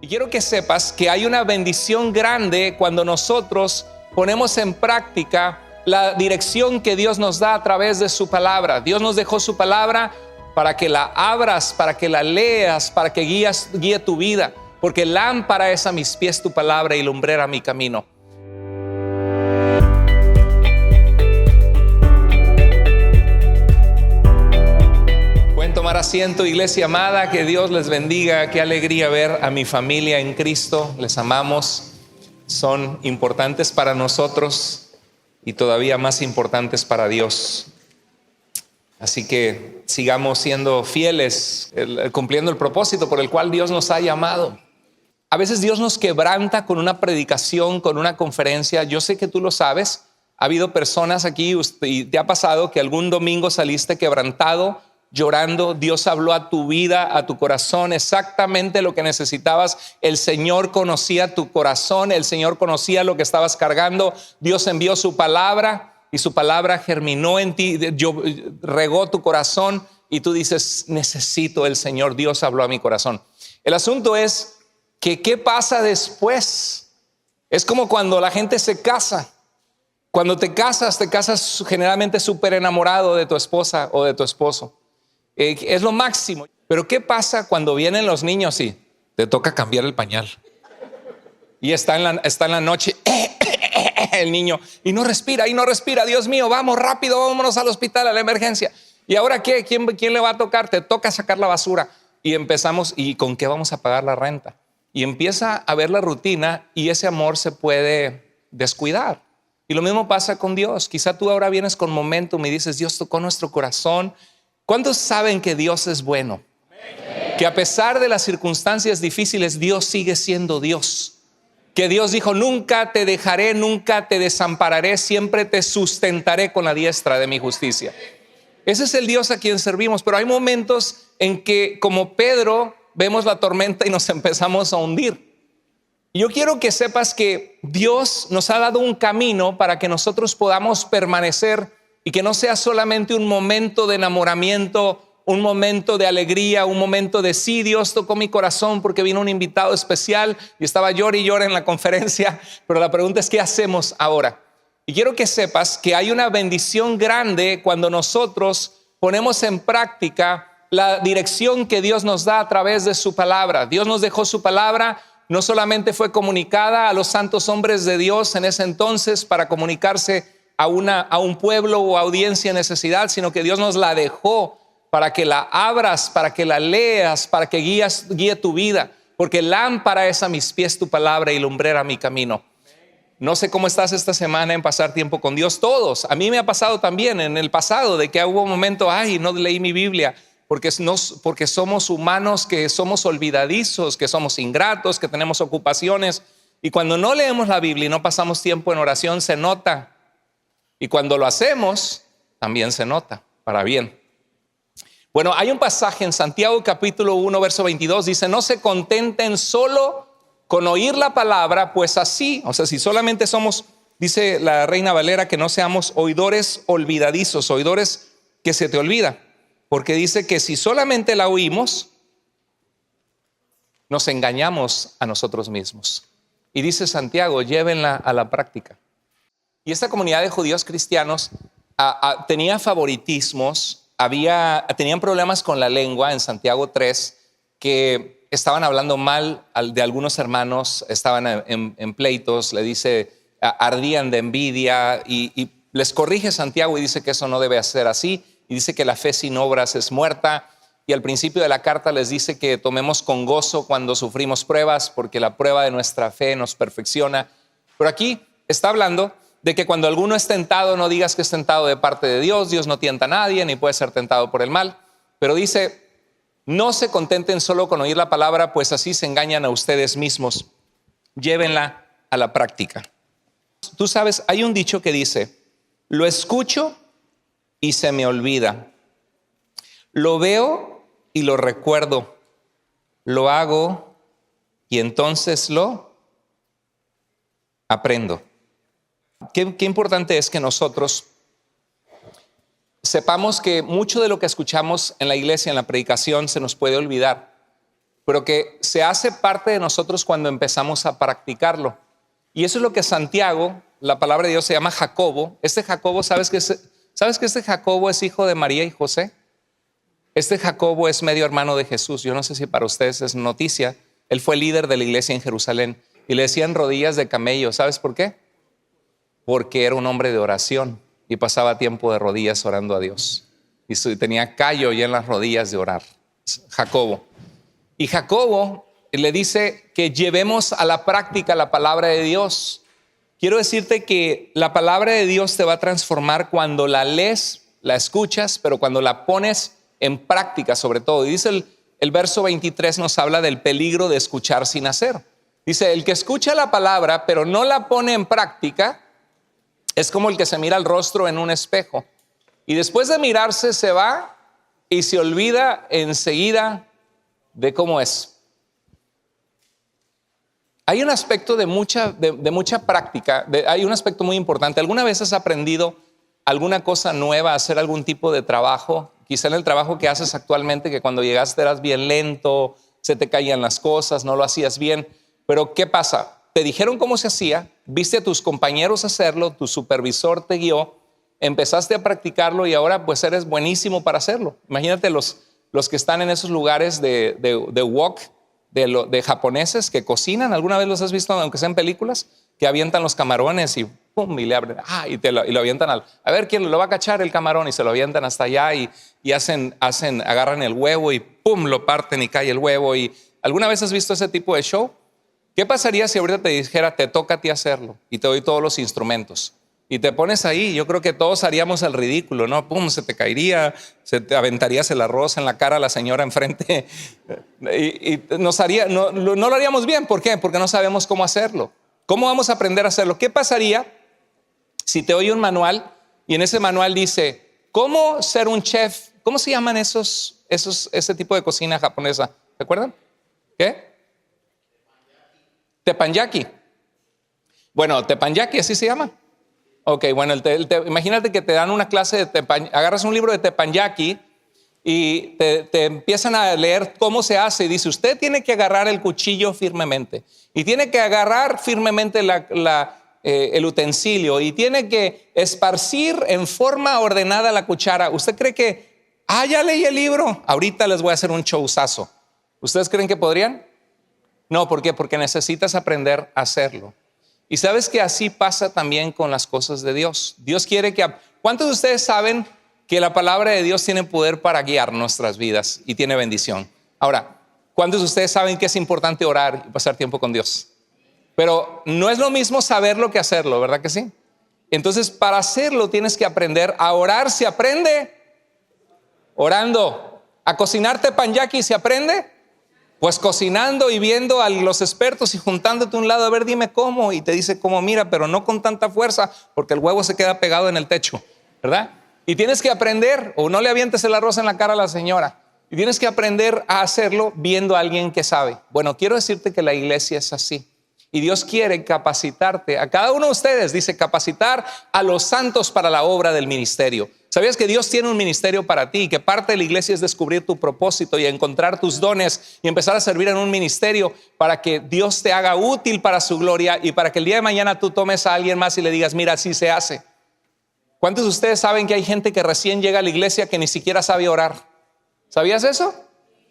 Y quiero que sepas que hay una bendición grande cuando nosotros ponemos en práctica la dirección que Dios nos da a través de su palabra. Dios nos dejó su palabra para que la abras, para que la leas, para que guíe tu vida. Porque lámpara es a mis pies tu palabra y lumbrera mi camino. Pueden tomar asiento, iglesia amada, que Dios les bendiga. Qué alegría ver a mi familia en Cristo. Les amamos. Son importantes para nosotros y todavía más importantes para Dios. Así que sigamos siendo fieles, cumpliendo el propósito por el cual Dios nos ha llamado. A veces Dios nos quebranta con una predicación, con una conferencia. Yo sé que tú lo sabes. Ha habido personas aquí y te ha pasado que algún domingo saliste quebrantado, llorando. Dios habló a tu vida, a tu corazón, exactamente lo que necesitabas. El Señor conocía tu corazón, el Señor conocía lo que estabas cargando. Dios envió su palabra y su palabra germinó en ti, regó tu corazón y tú dices, necesito el Señor. Dios habló a mi corazón. El asunto es que ¿qué pasa después? Es como cuando la gente se casa. Cuando te casas generalmente súper enamorado de tu esposa o de tu esposo. Es lo máximo. Pero ¿qué pasa cuando vienen los niños y te toca cambiar el pañal? Y está en la noche el niño y no respira. Dios mío, vamos rápido, vámonos al hospital, a la emergencia. ¿Y ahora qué? ¿Quién le va a tocar? Te toca sacar la basura. Y empezamos, ¿y con qué vamos a pagar la renta? Y empieza a ver la rutina y ese amor se puede descuidar. Y lo mismo pasa con Dios. Quizá tú ahora vienes con momentum y dices, Dios tocó nuestro corazón. ¿Cuántos saben que Dios es bueno? Que a pesar de las circunstancias difíciles, Dios sigue siendo Dios. Que Dios dijo, nunca te dejaré, nunca te desampararé, siempre te sustentaré con la diestra de mi justicia. Ese es el Dios a quien servimos. Pero hay momentos en que, como Pedro, vemos la tormenta y nos empezamos a hundir. Y yo quiero que sepas que Dios nos ha dado un camino para que nosotros podamos permanecer y que no sea solamente un momento de enamoramiento, un momento de alegría, un momento de sí, Dios tocó mi corazón porque vino un invitado especial y estaba llore y llore en la conferencia. Pero la pregunta es, ¿qué hacemos ahora? Y quiero que sepas que hay una bendición grande cuando nosotros ponemos en práctica la dirección que Dios nos da a través de su palabra. Dios nos dejó su palabra, no solamente fue comunicada a los santos hombres de Dios en ese entonces para comunicarse a un pueblo o audiencia en necesidad, sino que Dios nos la dejó para que la abras, para que la leas, para que guíe tu vida. Porque lámpara es a mis pies tu palabra y lumbrera mi camino. No sé cómo estás esta semana en pasar tiempo con Dios. Todos, a mí me ha pasado también en el pasado de que hubo un momento, no leí mi Biblia. Porque somos humanos, que somos olvidadizos, que somos ingratos, que tenemos ocupaciones. Y cuando no leemos la Biblia y no pasamos tiempo en oración, se nota. Y cuando lo hacemos, también se nota, para bien. Bueno, hay un pasaje en Santiago capítulo 1, verso 22, dice, no se contenten solo con oír la palabra, pues así, o sea, si solamente somos, dice la Reina Valera, que no seamos oidores olvidadizos, oidores que se te olvida. Porque dice que si solamente la oímos, nos engañamos a nosotros mismos. Y dice Santiago, llévenla a la práctica. Y esta comunidad de judíos cristianos tenía favoritismos, tenían problemas con la lengua en Santiago 3, que estaban hablando mal de algunos hermanos, estaban en pleitos, le dice, ardían de envidia y les corrige Santiago y dice que eso no debe ser así. Y dice que la fe sin obras es muerta. Y al principio de la carta les dice que tomemos con gozo cuando sufrimos pruebas, porque la prueba de nuestra fe nos perfecciona. Pero aquí está hablando de que cuando alguno es tentado, no digas que es tentado de parte de Dios. Dios no tienta a nadie, ni puede ser tentado por el mal. Pero dice, no se contenten solo con oír la palabra, pues así se engañan a ustedes mismos. Llévenla a la práctica. Tú sabes, hay un dicho que dice, lo escucho y se me olvida. Lo veo y lo recuerdo. Lo hago y entonces lo aprendo. Qué importante es que nosotros sepamos que mucho de lo que escuchamos en la iglesia, en la predicación, se nos puede olvidar. pero que se hace parte de nosotros cuando empezamos a practicarlo. Y eso es lo que Santiago, la palabra de Dios, se llama Jacobo. Este Jacobo, ¿sabes que este Jacobo es hijo de María y José? Este Jacobo es medio hermano de Jesús. Yo no sé si para ustedes es noticia. Él fue líder de la iglesia en Jerusalén y le decían rodillas de camello. ¿Sabes por qué? Porque era un hombre de oración y pasaba tiempo de rodillas orando a Dios. Y tenía callo ya en las rodillas de orar. Jacobo. Y Jacobo le dice que llevemos a la práctica la palabra de Dios. Quiero decirte que la palabra de Dios te va a transformar cuando la lees, la escuchas, pero cuando la pones en práctica sobre todo. Y dice el verso 23 nos habla del peligro de escuchar sin hacer. Dice, el que escucha la palabra pero no la pone en práctica es como el que se mira el rostro en un espejo y después de mirarse se va y se olvida enseguida de cómo es. Hay un aspecto de mucha práctica, hay un aspecto muy importante. ¿Alguna vez has aprendido alguna cosa nueva, hacer algún tipo de trabajo? Quizá en el trabajo que haces actualmente, que cuando llegaste eras bien lento, se te caían las cosas, no lo hacías bien. Pero ¿qué pasa? Te dijeron cómo se hacía, viste a tus compañeros hacerlo, tu supervisor te guió, empezaste a practicarlo y ahora pues eres buenísimo para hacerlo. Imagínate los que están en esos lugares de wok, de japoneses que cocinan. ¿Alguna vez los has visto, aunque sean películas? Que avientan los camarones y pum, y le abren, y lo avientan a ver quién lo va a cachar el camarón, y se lo avientan hasta allá y agarran el huevo y pum, lo parten y cae el huevo. Y ¿alguna vez has visto ese tipo de show? ¿Qué pasaría si ahorita te dijera, te toca a ti hacerlo y te doy todos los instrumentos? Y te pones ahí, yo creo que todos haríamos el ridículo, ¿no? Pum, se te caería, se te aventarías el arroz en la cara a la señora enfrente y no lo haríamos bien. ¿Por qué? Porque no sabemos cómo hacerlo. ¿Cómo vamos a aprender a hacerlo? ¿Qué pasaría si te oye un manual y en ese manual dice, ¿cómo ser un chef? ¿Cómo se llaman ese tipo de cocina japonesa? ¿Se acuerdan? ¿Qué? Teppanyaki. Bueno, teppanyaki, así se llama. Ok, bueno, imagínate que te dan una clase de teppanyaki, agarras un libro de teppanyaki y te empiezan a leer cómo se hace y dice, usted tiene que agarrar el cuchillo firmemente y tiene que agarrar firmemente el utensilio y tiene que esparcir en forma ordenada la cuchara. ¿Usted cree que, ya leí el libro, ahorita les voy a hacer un showzazo? ¿Ustedes creen que podrían? No, ¿por qué? Porque necesitas aprender a hacerlo. Y sabes que así pasa también con las cosas de Dios. Dios quiere que... ¿Cuántos de ustedes saben que la palabra de Dios tiene poder para guiar nuestras vidas y tiene bendición? Ahora, ¿cuántos de ustedes saben que es importante orar y pasar tiempo con Dios? Pero no es lo mismo saberlo que hacerlo, ¿verdad que sí? Entonces, para hacerlo tienes que aprender. A orar se aprende orando. A cocinar teppanyaki se aprende pues cocinando y viendo a los expertos y juntándote a un lado, a ver, dime cómo, y te dice cómo, mira, pero no con tanta fuerza, porque el huevo se queda pegado en el techo, ¿verdad? Y tienes que aprender, o no le avientes el arroz en la cara a la señora, y tienes que aprender a hacerlo viendo a alguien que sabe. Bueno, quiero decirte que la iglesia es así, y Dios quiere capacitarte, a cada uno de ustedes, dice, capacitar a los santos para la obra del ministerio. ¿Sabías que Dios tiene un ministerio para ti y que parte de la iglesia es descubrir tu propósito y encontrar tus dones y empezar a servir en un ministerio para que Dios te haga útil para su gloria y para que el día de mañana tú tomes a alguien más y le digas, mira, así se hace? ¿Cuántos de ustedes saben que hay gente que recién llega a la iglesia que ni siquiera sabe orar? ¿Sabías eso?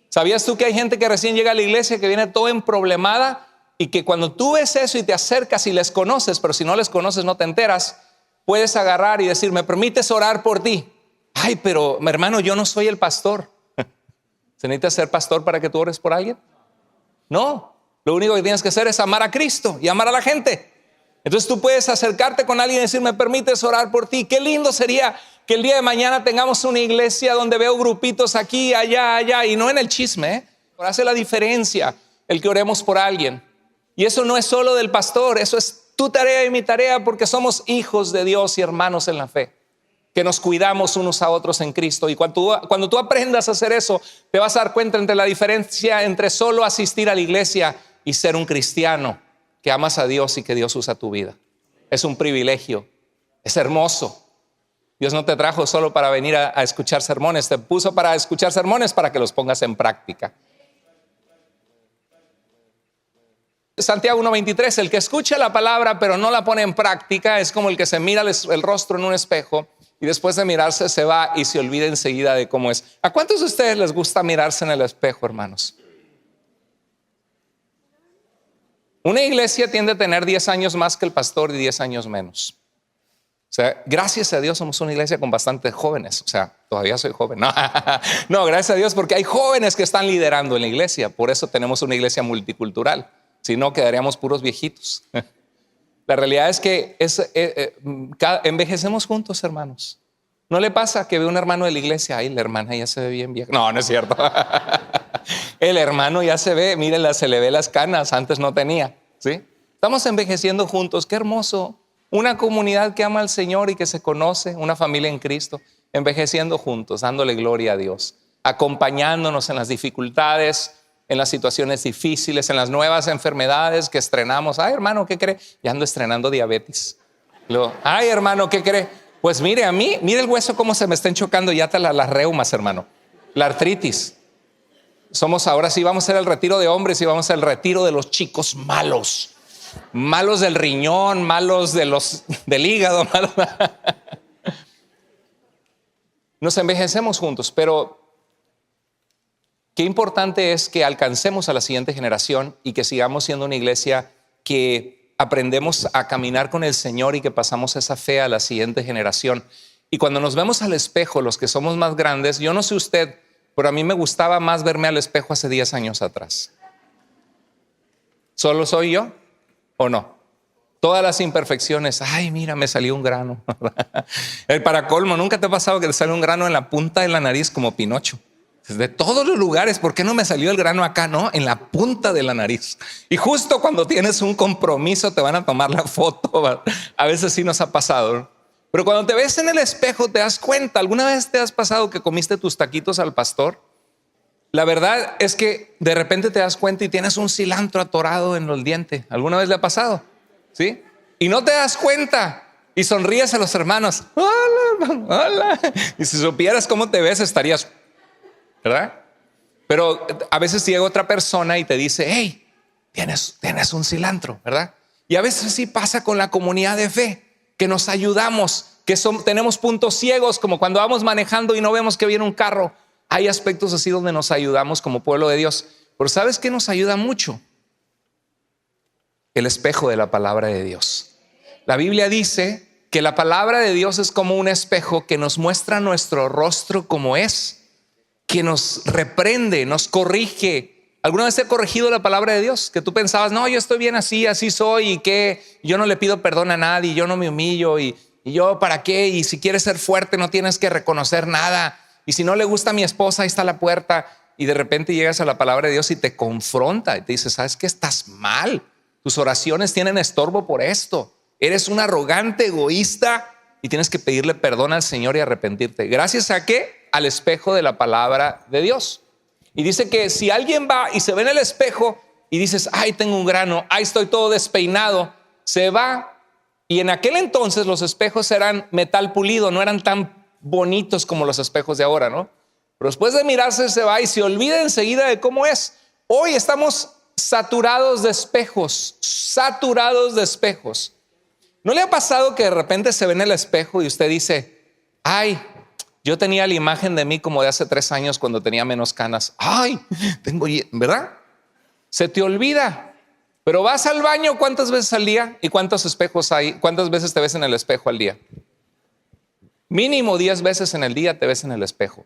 ¿Sabías tú que hay gente que recién llega a la iglesia que viene todo emproblemada y que cuando tú ves eso y te acercas y les conoces, pero si no les conoces no te enteras, puedes agarrar y decir, ¿me permites orar por ti? Ay, pero mi hermano, yo no soy el pastor. ¿Se necesita ser pastor para que tú ores por alguien? No, lo único que tienes que hacer es amar a Cristo y amar a la gente. Entonces tú puedes acercarte con alguien y decir, ¿me permites orar por ti? Qué lindo sería que el día de mañana tengamos una iglesia donde veo grupitos aquí, allá, y no en el chisme, Pero hace la diferencia el que oremos por alguien. Y eso no es solo del pastor, eso es tu tarea y mi tarea, porque somos hijos de Dios y hermanos en la fe, que nos cuidamos unos a otros en Cristo. Y cuando tú aprendas a hacer eso, te vas a dar cuenta entre la diferencia entre solo asistir a la iglesia y ser un cristiano que amas a Dios y que Dios usa tu vida. Es un privilegio, es hermoso. Dios no te trajo solo para venir a escuchar sermones, te puso para escuchar sermones para que los pongas en práctica. Santiago 1:23, el que escucha la palabra pero no la pone en práctica es como el que se mira el rostro en un espejo y después de mirarse se va y se olvida enseguida de cómo es. ¿A cuántos de ustedes les gusta mirarse en el espejo, hermanos? Una iglesia tiende a tener 10 años más que el pastor y 10 años menos. O sea, gracias a Dios somos una iglesia con bastantes jóvenes. O sea, todavía soy joven. No, gracias a Dios porque hay jóvenes que están liderando en la iglesia. Por eso tenemos una iglesia multicultural. Si no, quedaríamos puros viejitos. La realidad es que envejecemos juntos, hermanos. ¿No le pasa que ve un hermano de la iglesia? Ay, la hermana ya se ve bien vieja. No, no es cierto. El hermano ya se ve, mírenla, se le ve las canas. Antes no tenía. ¿Sí? Estamos envejeciendo juntos. Qué hermoso. Una comunidad que ama al Señor y que se conoce, una familia en Cristo, envejeciendo juntos, dándole gloria a Dios, acompañándonos en las dificultades, en las situaciones difíciles, en las nuevas enfermedades que estrenamos. Ay, hermano, ¿qué cree? Ya ando estrenando diabetes. Ay, hermano, ¿qué cree? Pues mire a mí, mire el hueso cómo se me están chocando ya las reumas, hermano. La artritis. Ahora sí vamos a hacer el retiro de hombres y vamos a hacer el retiro de los chicos malos. Malos del riñón, malos del hígado, malos. Nos envejecemos juntos, pero qué importante es que alcancemos a la siguiente generación y que sigamos siendo una iglesia que aprendemos a caminar con el Señor y que pasamos esa fe a la siguiente generación. Y cuando nos vemos al espejo, los que somos más grandes, yo no sé usted, pero a mí me gustaba más verme al espejo hace 10 años atrás. ¿Solo soy yo o no? Todas las imperfecciones. Ay, mira, me salió un grano. El para colmo, ¿nunca te ha pasado que te sale un grano en la punta de la nariz como Pinocho? De todos los lugares, ¿por qué no me salió el grano acá? No, en la punta de la nariz. Y justo cuando tienes un compromiso te van a tomar la foto. A veces sí nos ha pasado. Pero cuando te ves en el espejo te das cuenta. ¿Alguna vez te has pasado que comiste tus taquitos al pastor? La verdad es que de repente te das cuenta y tienes un cilantro atorado en el diente. ¿Alguna vez le ha pasado? ¿Sí? Y no te das cuenta. Y sonríes a los hermanos. Hola, hola. Y si supieras cómo te ves estarías... ¿verdad? Pero a veces llega otra persona y te dice, hey, tienes un cilantro, ¿verdad? Y a veces sí pasa con la comunidad de fe, que nos ayudamos, que tenemos puntos ciegos, como cuando vamos manejando y no vemos que viene un carro. Hay aspectos así donde nos ayudamos como pueblo de Dios. Pero ¿sabes qué nos ayuda mucho? El espejo de la palabra de Dios. La Biblia dice que la palabra de Dios es como un espejo que nos muestra nuestro rostro como es, que nos reprende, nos corrige. ¿Alguna vez te ha corregido la palabra de Dios? Que tú pensabas, no, yo estoy bien así soy, y que yo no le pido perdón a nadie, yo no me humillo, y yo para qué, y si quieres ser fuerte no tienes que reconocer nada, y si no le gusta a mi esposa, ahí está la puerta. Y de repente llegas a la palabra de Dios y te confronta y te dice, ¿sabes qué? Estás mal, tus oraciones tienen estorbo por esto, eres un arrogante, egoísta, y tienes que pedirle perdón al Señor y arrepentirte. ¿Gracias a qué? Al espejo de la palabra de Dios. Y dice que si alguien va y se ve en el espejo y dices, ay, tengo un grano, ay, estoy todo despeinado, se va. Y en aquel entonces los espejos eran metal pulido, no eran tan bonitos como los espejos de ahora, ¿no? Pero después de mirarse se va y se olvida enseguida de cómo es. Hoy estamos saturados de espejos, saturados de espejos. ¿No le ha pasado que de repente se ve en el espejo y usted dice, ay, yo tenía la imagen de mí como de hace 3 años cuando tenía menos canas? Ay, ¿verdad? Se te olvida. Pero vas al baño, ¿cuántas veces al día? ¿Y cuántos espejos hay? ¿Cuántas veces te ves en el espejo al día? Mínimo 10 veces en el día te ves en el espejo.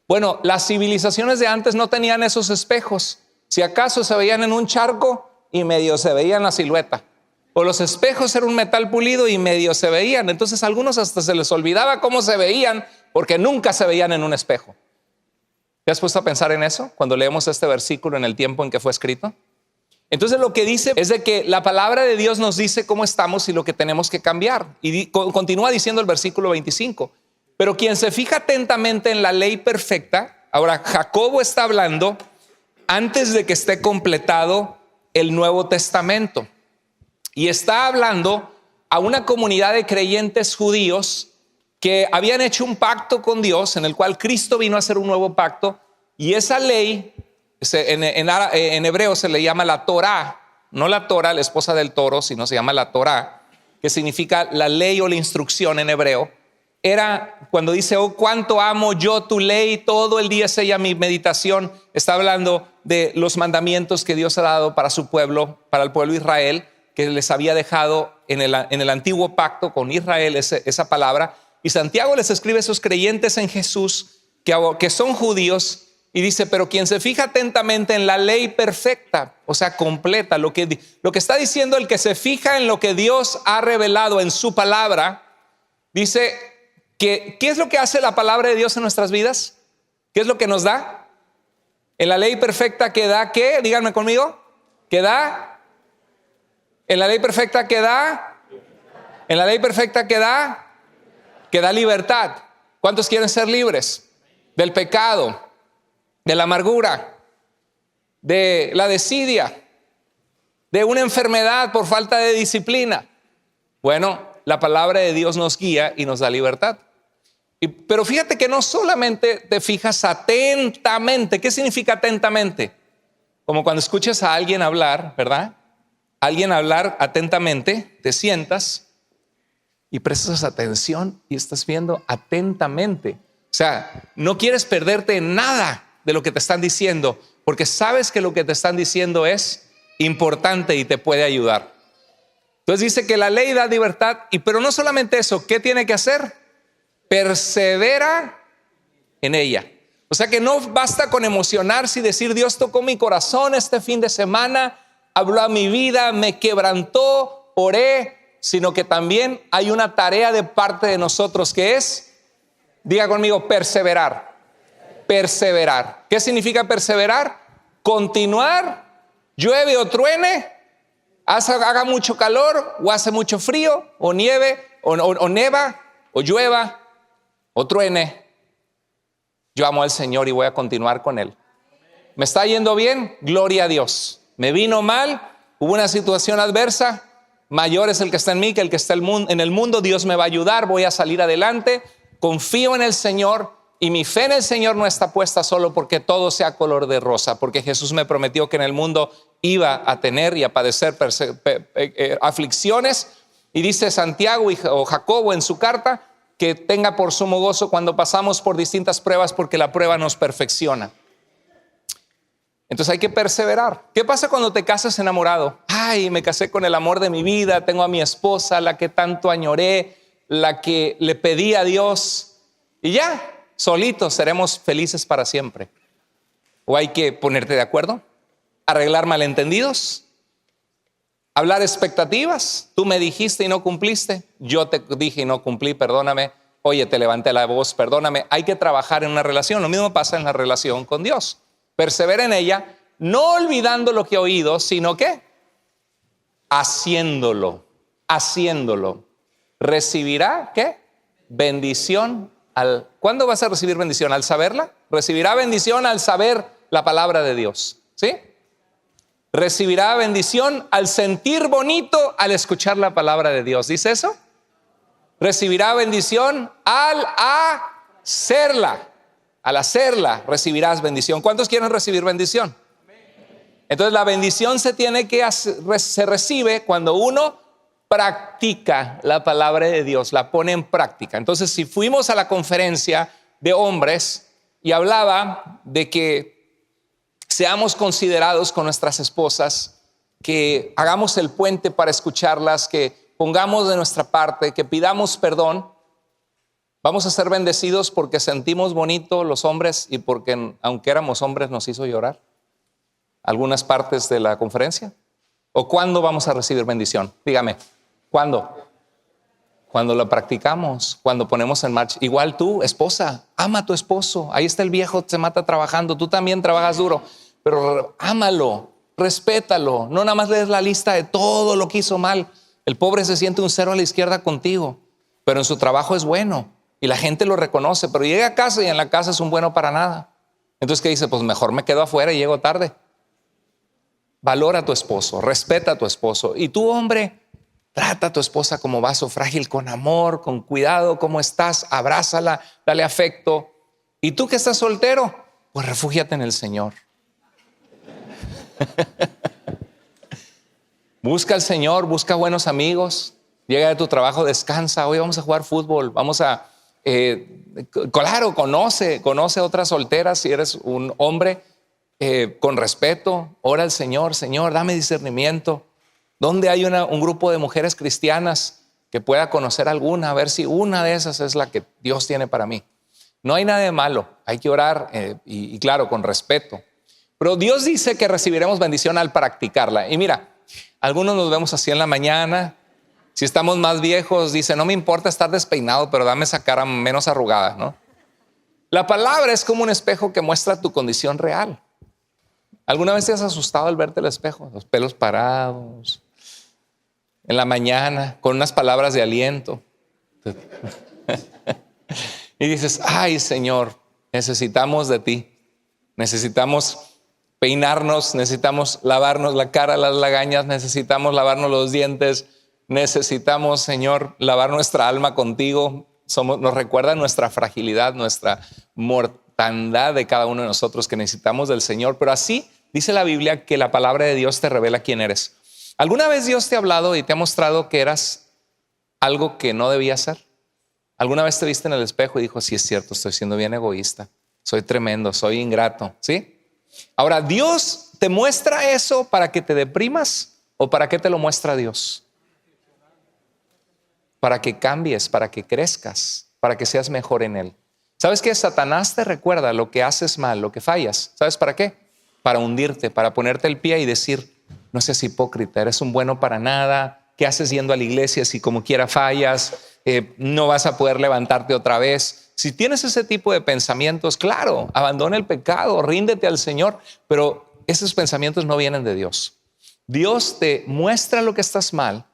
Bueno, las civilizaciones de antes no tenían esos espejos. Si acaso se veían en un charco y medio se veían la silueta. O los espejos eran un metal pulido y medio se veían. Entonces a algunos hasta se les olvidaba cómo se veían porque nunca se veían en un espejo. ¿Te has puesto a pensar en eso cuando leemos este versículo en el tiempo en que fue escrito? Entonces lo que dice es de que la palabra de Dios nos dice cómo estamos y lo que tenemos que cambiar. Y continúa diciendo el versículo 25. Pero quien se fija atentamente en la ley perfecta, ahora Jacobo está hablando antes de que esté completado el Nuevo Testamento. Y está hablando a una comunidad de creyentes judíos que habían hecho un pacto con Dios en el cual Cristo vino a hacer un nuevo pacto. Y esa ley, en hebreo se le llama la Torá. no la Torah, la esposa del toro, sino se llama la Torah, que significa la ley o la instrucción en hebreo. Era cuando dice, oh, cuánto amo yo tu ley, todo el día es ella mi meditación. Está hablando de los mandamientos que Dios ha dado para su pueblo, para el pueblo de Israel, que les había dejado en el antiguo pacto con Israel esa palabra. Y Santiago les escribe a esos creyentes en Jesús que son judíos, y dice, pero quien se fija atentamente en la ley perfecta, o sea, completa, lo que está diciendo el que se fija en lo que Dios ha revelado en su palabra, dice que ¿qué es lo que hace la palabra de Dios en nuestras vidas? ¿Qué es lo que nos da? En la ley perfecta que da, ¿qué? Díganme conmigo, ¿qué da? En la ley perfecta que da, en la ley perfecta que da libertad. ¿Cuántos quieren ser libres del pecado, de la amargura, de la desidia, de una enfermedad por falta de disciplina? Bueno, la palabra de Dios nos guía y nos da libertad. Pero fíjate que no solamente te fijas atentamente. ¿Qué significa atentamente? Como cuando escuchas a alguien hablar, ¿verdad? Alguien hablar atentamente, te sientas y prestas atención y estás viendo atentamente. O sea, no quieres perderte nada de lo que te están diciendo, porque sabes que lo que te están diciendo es importante y te puede ayudar. Entonces dice que la ley da libertad, pero no solamente eso, ¿qué tiene que hacer? Persevera en ella. O sea que no basta con emocionarse y decir, Dios tocó mi corazón este fin de semana, habló a mi vida, me quebrantó, oré, sino que también hay una tarea de parte de nosotros que es, diga conmigo, perseverar. Perseverar. ¿Qué significa perseverar? Continuar, llueve o truene, haga mucho calor o hace mucho frío, o nieve, o neva, o llueva, o truene. Yo amo al Señor y voy a continuar con Él. ¿Me está yendo bien? Gloria a Dios. ¿Me vino mal? ¿Hubo una situación adversa? Mayor es el que está en mí que el que está en el mundo. Dios me va a ayudar, voy a salir adelante. Confío en el Señor. Y mi fe en el Señor no está puesta solo porque todo sea color de rosa, porque Jesús me prometió que en el mundo iba a tener y a padecer aflicciones. Y dice Santiago o Jacobo en su carta que tenga por sumo gozo cuando pasamos por distintas pruebas, porque la prueba nos perfecciona. Entonces hay que perseverar. ¿Qué pasa cuando te casas enamorado? Ay, me casé con el amor de mi vida, tengo a mi esposa, la que tanto añoré, la que le pedí a Dios, y ya. Solitos seremos felices para siempre. ¿O hay que ponerte de acuerdo? ¿Arreglar malentendidos? ¿Hablar expectativas? Tú me dijiste y no cumpliste. Yo te dije y no cumplí, perdóname. Oye, te levanté la voz, perdóname. Hay que trabajar en una relación. Lo mismo pasa en la relación con Dios. Persevera en ella, no olvidando lo que he oído, sino que haciéndolo. Recibirá, ¿qué? Bendición. ¿Cuándo vas a recibir bendición? ¿Al saberla? Recibirá bendición al saber la palabra de Dios, ¿sí? Recibirá bendición al sentir bonito al escuchar la palabra de Dios. ¿Dice eso? Recibirá bendición al hacerla. Al hacerla recibirás bendición. ¿Cuántos quieren recibir bendición? Entonces la bendición se recibe cuando uno practica la palabra de Dios, la pone en práctica. Entonces, si fuimos a la conferencia de hombres y hablaba de que seamos considerados con nuestras esposas, que hagamos el puente para escucharlas, que pongamos de nuestra parte, que pidamos perdón, vamos a ser bendecidos porque sentimos bonito los hombres y porque aunque éramos hombres nos hizo llorar algunas partes de la conferencia. ¿O cuándo vamos a recibir bendición? Dígame. ¿Cuándo? Cuando lo practicamos, cuando ponemos en marcha. Igual tú, esposa, ama a tu esposo. Ahí está el viejo, se mata trabajando. Tú también trabajas duro, pero ámalo, respétalo. No nada más lees la lista de todo lo que hizo mal. El pobre se siente un cero a la izquierda contigo, pero en su trabajo es bueno y la gente lo reconoce. Pero llega a casa y en la casa es un bueno para nada. Entonces, ¿qué dice? Pues mejor me quedo afuera y llego tarde. Valora a tu esposo, respeta a tu esposo. Y tú, hombre, trata a tu esposa como vaso frágil, con amor, con cuidado. ¿Cómo estás? Abrázala, dale afecto. Y tú que estás soltero, pues refúgiate en el Señor. Busca al Señor, busca buenos amigos. Llega de tu trabajo, descansa. Hoy vamos a jugar fútbol. Vamos a, claro, conoce a otras solteras si eres un hombre. Con respeto, ora al Señor. Señor, dame discernimiento. ¿Dónde hay un grupo de mujeres cristianas que pueda conocer alguna? A ver si una de esas es la que Dios tiene para mí. No hay nada de malo. Hay que orar y claro, con respeto. Pero Dios dice que recibiremos bendición al practicarla. Y mira, algunos nos vemos así en la mañana. Si estamos más viejos, dice, no me importa estar despeinado, pero dame esa cara menos arrugada, ¿no? La palabra es como un espejo que muestra tu condición real. ¿Alguna vez te has asustado al verte al espejo? Los pelos parados, en la mañana, con unas palabras de aliento. Y dices, ay Señor, necesitamos de ti. Necesitamos peinarnos, necesitamos lavarnos la cara, las lagañas, necesitamos lavarnos los dientes. Necesitamos, Señor, lavar nuestra alma contigo. Nos recuerda nuestra fragilidad, nuestra mortandad de cada uno de nosotros que necesitamos del Señor. Pero así dice la Biblia que la palabra de Dios te revela quién eres. ¿Alguna vez Dios te ha hablado y te ha mostrado que eras algo que no debías ser? ¿Alguna vez te viste en el espejo y dijo, sí es cierto, estoy siendo bien egoísta, soy tremendo, soy ingrato? ¿Sí? Ahora, ¿Dios te muestra eso para que te deprimas o para qué te lo muestra Dios? Para que cambies, para que crezcas, para que seas mejor en Él. ¿Sabes qué? Satanás te recuerda lo que haces mal, lo que fallas. ¿Sabes para qué? Para hundirte, para ponerte el pie y decir, no seas hipócrita, eres un bueno para nada. ¿Qué haces yendo a la iglesia si como quiera fallas? No vas a poder levantarte otra vez. Si tienes ese tipo de pensamientos, claro, abandona el pecado, ríndete al Señor, pero esos pensamientos no vienen de Dios. Dios te muestra lo que estás mal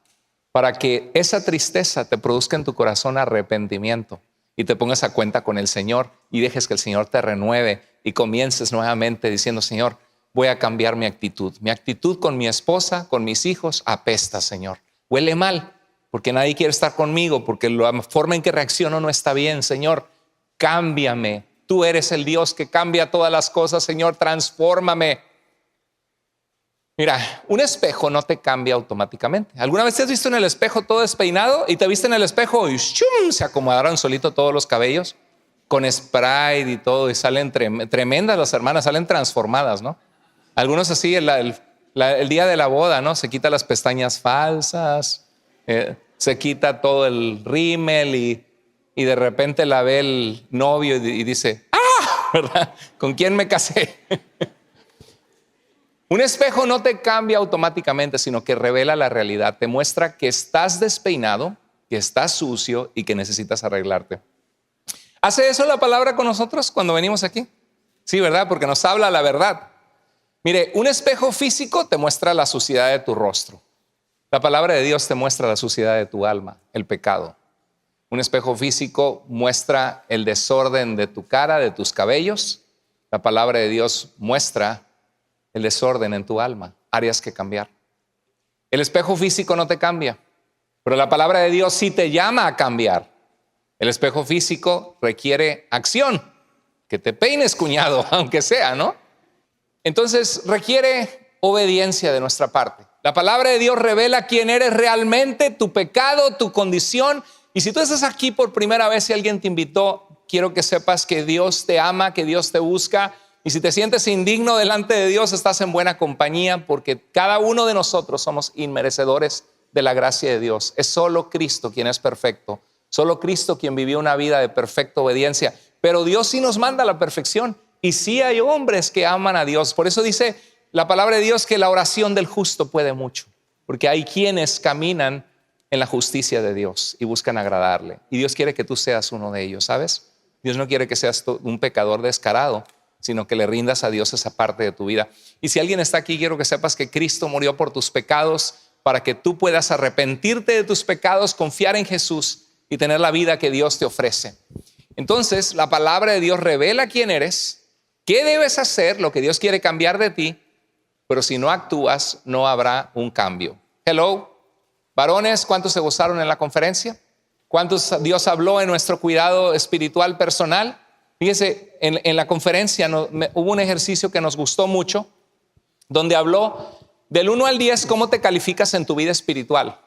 para que esa tristeza te produzca en tu corazón arrepentimiento y te pongas a cuenta con el Señor y dejes que el Señor te renueve y comiences nuevamente diciendo, Señor, voy a cambiar mi actitud. Mi actitud con mi esposa, con mis hijos, apesta, Señor. Huele mal porque nadie quiere estar conmigo, porque la forma en que reacciono no está bien. Señor, cámbiame. Tú eres el Dios que cambia todas las cosas. Señor, transfórmame. Mira, un espejo no te cambia automáticamente. ¿Alguna vez te has visto en el espejo todo despeinado y te viste en el espejo y ¡shum! Se acomodaron solito todos los cabellos con spray y todo y salen tremendas las hermanas, salen transformadas, ¿no? Algunos así el día de la boda, ¿no? Se quita las pestañas falsas, se quita todo el rímel y de repente la ve el novio y dice, ¡ah! ¿Verdad? ¿Con quién me casé? Un espejo no te cambia automáticamente, sino que revela la realidad. Te muestra que estás despeinado, que estás sucio y que necesitas arreglarte. ¿Hace eso la palabra con nosotros cuando venimos aquí? Sí, ¿verdad? Porque nos habla la verdad. Mire, un espejo físico te muestra la suciedad de tu rostro. La palabra de Dios te muestra la suciedad de tu alma, el pecado. Un espejo físico muestra el desorden de tu cara, de tus cabellos. La palabra de Dios muestra el desorden en tu alma, áreas que cambiar. El espejo físico no te cambia, pero la palabra de Dios sí te llama a cambiar. El espejo físico requiere acción, que te peines, cuñado, aunque sea, ¿no? Entonces requiere obediencia de nuestra parte. La palabra de Dios revela quién eres realmente, tu pecado, tu condición. Y si tú estás aquí por primera vez y alguien te invitó, quiero que sepas que Dios te ama, que Dios te busca. Y si te sientes indigno delante de Dios, estás en buena compañía, porque cada uno de nosotros somos inmerecedores de la gracia de Dios. Es solo Cristo quien es perfecto, solo Cristo quien vivió una vida de perfecta obediencia. Pero Dios sí nos manda a la perfección y sí hay hombres que aman a Dios. Por eso dice la palabra de Dios que la oración del justo puede mucho, porque hay quienes caminan en la justicia de Dios y buscan agradarle. Y Dios quiere que tú seas uno de ellos, ¿sabes? Dios no quiere que seas un pecador descarado, sino que le rindas a Dios esa parte de tu vida. Y si alguien está aquí, quiero que sepas que Cristo murió por tus pecados para que tú puedas arrepentirte de tus pecados, confiar en Jesús y tener la vida que Dios te ofrece. Entonces, la palabra de Dios revela quién eres, qué debes hacer, lo que Dios quiere cambiar de ti, pero si no actúas, no habrá un cambio. Hello, varones, ¿cuántos se gozaron en la conferencia? ¿Cuántos Dios habló en nuestro cuidado espiritual personal? Fíjese, en la conferencia hubo un ejercicio que nos gustó mucho, donde habló Del 1 al 10, ¿cómo te calificas en tu vida espiritual?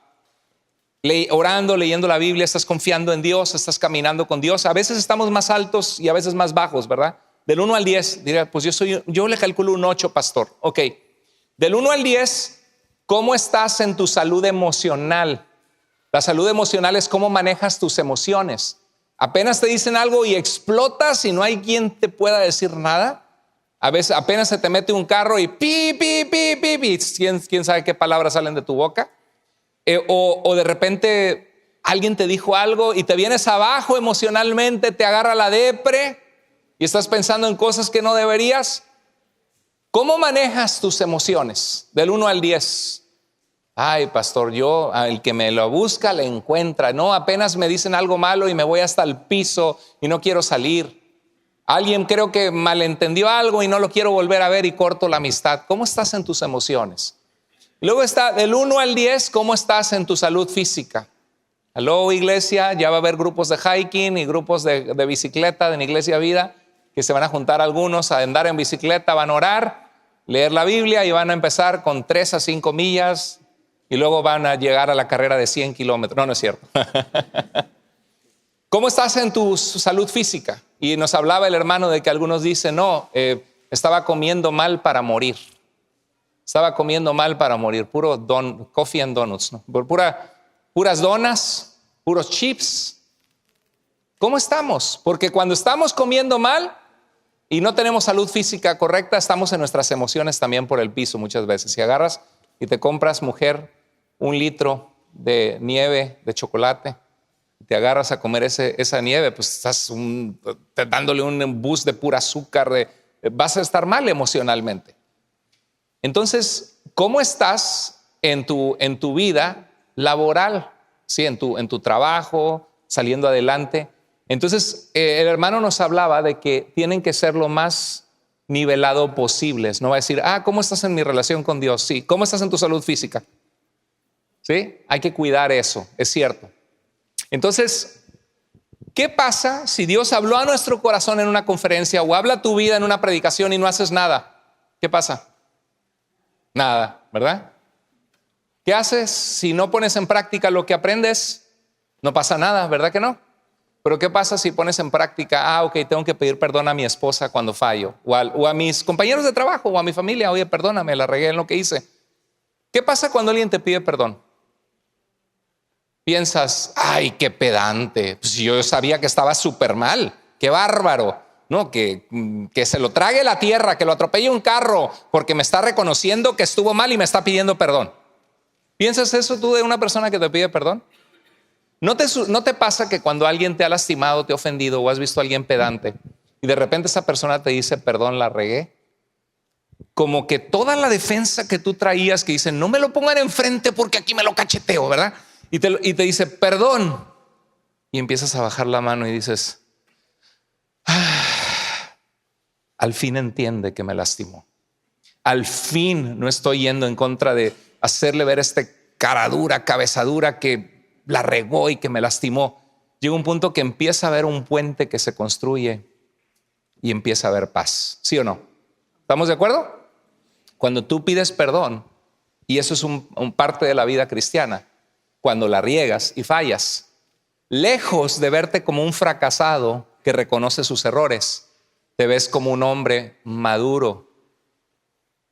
Orando, leyendo la Biblia, estás confiando en Dios, estás caminando con Dios. A veces estamos más altos y a veces más bajos, ¿verdad? Del 1 al 10, diría, pues yo le calculo un 8, pastor. Ok, del 1 al 10, ¿cómo estás en tu salud emocional? La salud emocional es cómo manejas tus emociones. Apenas te dicen algo y explotas y no hay quien te pueda decir nada. A veces apenas se te mete un carro y pi, pi, pi, pi, pi. ¿Quién sabe qué palabras salen de tu boca? O de repente alguien te dijo algo y te vienes abajo emocionalmente, te agarra la depre y estás pensando en cosas que no deberías. ¿Cómo manejas tus emociones? Del 1 al 10. Ay, pastor, yo al que me lo busca le encuentra. No, apenas me dicen algo malo y me voy hasta el piso y no quiero salir. Alguien creo que malentendió algo y no lo quiero volver a ver y corto la amistad. ¿Cómo estás en tus emociones? Luego está del 1 al 10, ¿cómo estás en tu salud física? Aló, iglesia, ya va a haber grupos de hiking y grupos de bicicleta en Iglesia Vida, que se van a juntar algunos a andar en bicicleta, van a orar, leer la Biblia y van a empezar con 3 a 5 millas y luego van a llegar a la carrera de 100 kilómetros. No, no es cierto. ¿Cómo estás en tu salud física? Y nos hablaba el hermano de que algunos dicen, no, estaba comiendo mal para morir. Estaba comiendo mal para morir, puro coffee and donuts, ¿no? Puras donas, puros chips. ¿Cómo estamos? Porque cuando estamos comiendo mal y no tenemos salud física correcta, estamos en nuestras emociones también por el piso muchas veces. Si agarras y te compras, mujer, 1 litro de nieve de chocolate, te agarras a comer esa nieve, pues estás dándole un boost de pura azúcar, vas a estar mal emocionalmente. Entonces, ¿cómo estás en tu vida laboral? Sí, en tu trabajo, saliendo adelante. Entonces, el hermano nos hablaba de que tienen que ser lo más nivelado posibles. No va a decir, ¿cómo estás en mi relación con Dios? Sí. ¿Cómo estás en tu salud física? Sí, hay que cuidar eso, es cierto. Entonces, ¿qué pasa si Dios habló a nuestro corazón en una conferencia o habla a tu vida en una predicación y no haces nada? ¿Qué pasa? Nada, ¿verdad? ¿Qué haces si no pones en práctica lo que aprendes? No pasa nada, ¿verdad que no? Pero ¿qué pasa si pones en práctica, ok, tengo que pedir perdón a mi esposa cuando fallo? O a mis compañeros de trabajo o a mi familia, oye, perdóname, la regué en lo que hice. ¿Qué pasa cuando alguien te pide perdón? Piensas, ay, qué pedante, pues yo sabía que estaba súper mal, qué bárbaro. No, que se lo trague la tierra, que lo atropelle un carro, porque me está reconociendo que estuvo mal y me está pidiendo perdón. ¿Piensas eso tú de una persona que te pide perdón? ¿No te pasa que cuando alguien te ha lastimado, te ha ofendido o has visto a alguien pedante y de repente esa persona te dice, perdón, la regué? Como que toda la defensa que tú traías, que dice, no me lo pongan enfrente porque aquí me lo cacheteo, ¿verdad? Y te dice, perdón. Y empiezas a bajar la mano y dices, al fin entiende que me lastimó. Al fin no estoy yendo en contra de hacerle ver cara dura, cabeza dura, que la regó y que me lastimó. Llega un punto que empieza a haber un puente que se construye y empieza a haber paz. ¿Sí o no? ¿Estamos de acuerdo? Cuando tú pides perdón, y eso es un parte de la vida cristiana, cuando la riegas y fallas, lejos de verte como un fracasado que reconoce sus errores, te ves como un hombre maduro,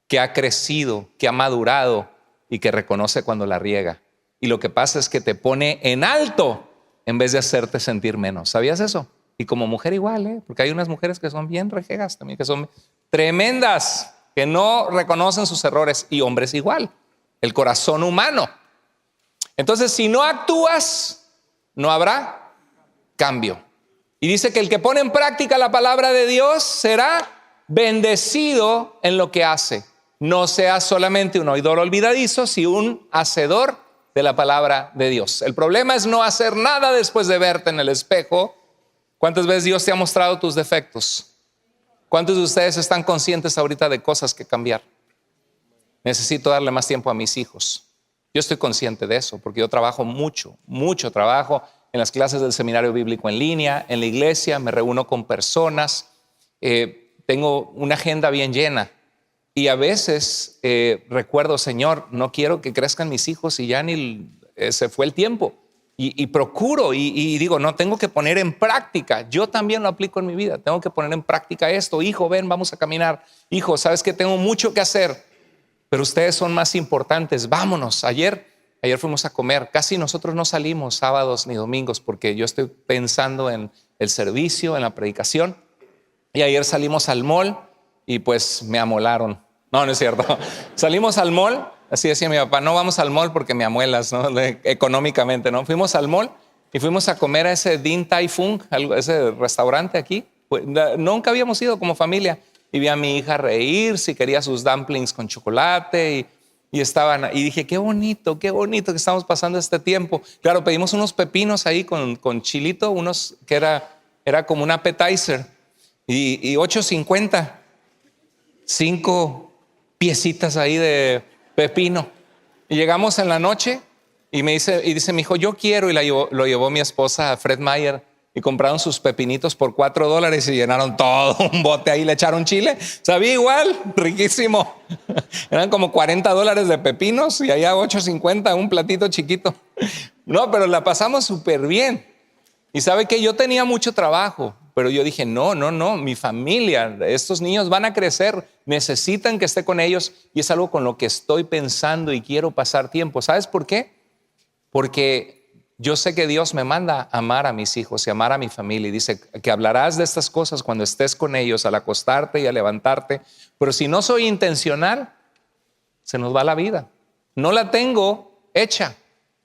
que ha crecido, que ha madurado y que reconoce cuando la riega. Y lo que pasa es que te pone en alto en vez de hacerte sentir menos. ¿Sabías eso? Y como mujer igual, porque hay unas mujeres que son bien rejegas también, que son tremendas, que no reconocen sus errores, y hombres igual, el corazón humano. Entonces, si no actúas, no habrá cambio. Y dice que el que pone en práctica la palabra de Dios será bendecido en lo que hace. No seas solamente un oidor olvidadizo, sino un hacedor de la palabra de Dios. El problema es no hacer nada después de verte en el espejo. ¿Cuántas veces Dios te ha mostrado tus defectos? ¿Cuántos de ustedes están conscientes ahorita de cosas que cambiar? Necesito darle más tiempo a mis hijos. Yo estoy consciente de eso porque yo trabajo mucho trabajo en las clases del seminario bíblico en línea, en la iglesia, me reúno con personas, tengo una agenda bien llena Y a veces recuerdo, Señor, no quiero que crezcan mis hijos y ya ni se fue el tiempo. Y procuro y digo, no, tengo que poner en práctica. Yo también lo aplico en mi vida. Tengo que poner en práctica esto. Hijo, ven, vamos a caminar. Hijo, sabes que tengo mucho que hacer, pero ustedes son más importantes. Vámonos. Ayer fuimos a comer. Casi nosotros no salimos sábados ni domingos porque yo estoy pensando en el servicio, en la predicación. Y ayer salimos al mall y pues me amolaron. No, no es cierto. Salimos al mall. Así decía mi papá, no vamos al mall porque me amuelas, ¿no? Económicamente, ¿no? Fuimos al mall y fuimos a comer a ese Din Tai Fung, ese restaurante aquí. Nunca habíamos ido como familia. Y vi a mi hija reír, si quería sus dumplings con chocolate y estaban, y dije, qué bonito que estamos pasando este tiempo. Claro, pedimos unos pepinos ahí con chilito, unos que era como un appetizer y $8.50, 5 piecitas ahí de pepino. Y llegamos en la noche y dice mi hijo, yo quiero, y lo llevó mi esposa a Fred Meyer y compraron sus pepinitos por $4 y llenaron todo un bote ahí, le echaron chile. Sabía igual, riquísimo. Eran como $40 de pepinos y allá $8.50 un platito chiquito. No, pero la pasamos súper bien. Y sabe que yo tenía mucho trabajo, pero yo dije, no, mi familia, estos niños van a crecer, necesitan que esté con ellos y es algo con lo que estoy pensando y quiero pasar tiempo. ¿Sabes por qué? Porque yo sé que Dios me manda a amar a mis hijos y amar a mi familia y dice que hablarás de estas cosas cuando estés con ellos al acostarte y al levantarte, pero si no soy intencional, se nos va la vida. No la tengo hecha.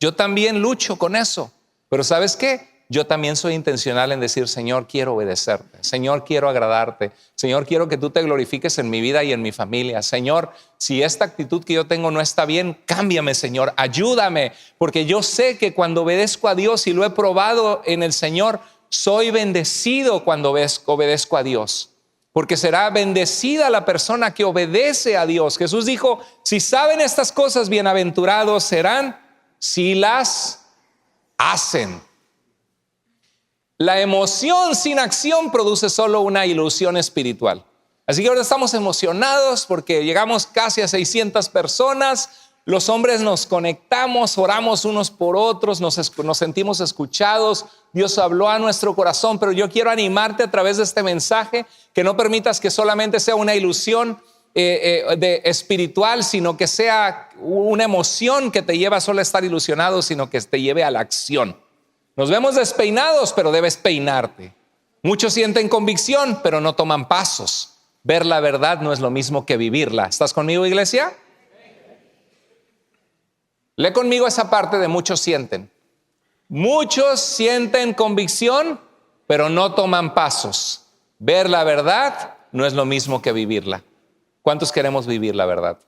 Yo también lucho con eso, pero ¿sabes qué? Yo también soy intencional en decir, Señor, quiero obedecerte. Señor, quiero agradarte. Señor, quiero que tú te glorifiques en mi vida y en mi familia. Señor, si esta actitud que yo tengo no está bien, cámbiame, Señor. Ayúdame, porque yo sé que cuando obedezco a Dios y lo he probado en el Señor, soy bendecido cuando obedezco a Dios. Porque será bendecida la persona que obedece a Dios. Jesús dijo, si saben estas cosas, bienaventurados serán si las hacen. La emoción sin acción produce solo una ilusión espiritual. Así que ahora estamos emocionados porque llegamos casi a 600 personas. Los hombres nos conectamos, oramos unos por otros, nos sentimos escuchados. Dios habló a nuestro corazón, pero yo quiero animarte a través de este mensaje que no permitas que solamente sea una ilusión espiritual, sino que sea una emoción que te lleva solo a estar ilusionado, sino que te lleve a la acción. Nos vemos despeinados, pero debes peinarte. Muchos sienten convicción, pero no toman pasos. Ver la verdad no es lo mismo que vivirla. ¿Estás conmigo, iglesia? Lee conmigo esa parte de muchos sienten. Muchos sienten convicción, pero no toman pasos. Ver la verdad no es lo mismo que vivirla. ¿Cuántos queremos vivir la verdad?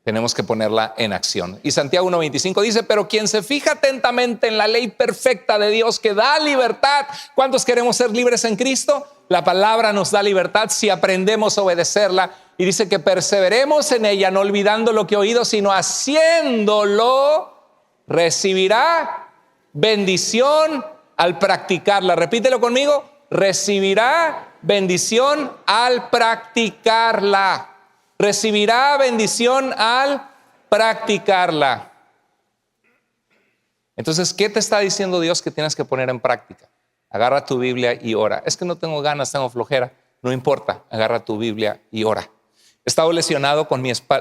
Tenemos que ponerla en acción. Y Santiago 1:25 dice, pero quien se fija atentamente en la ley perfecta de Dios que da libertad. ¿Cuántos queremos ser libres en Cristo? La palabra nos da libertad si aprendemos a obedecerla. Y dice que perseveremos en ella, no olvidando lo que he oído, sino haciéndolo, recibirá bendición al practicarla. Repítelo conmigo, recibirá bendición al practicarla. Recibirá bendición al practicarla. Entonces, ¿qué te está diciendo Dios que tienes que poner en práctica? Agarra tu Biblia y ora. Es que no tengo ganas, tengo flojera. No importa, agarra tu Biblia y ora. He estado lesionado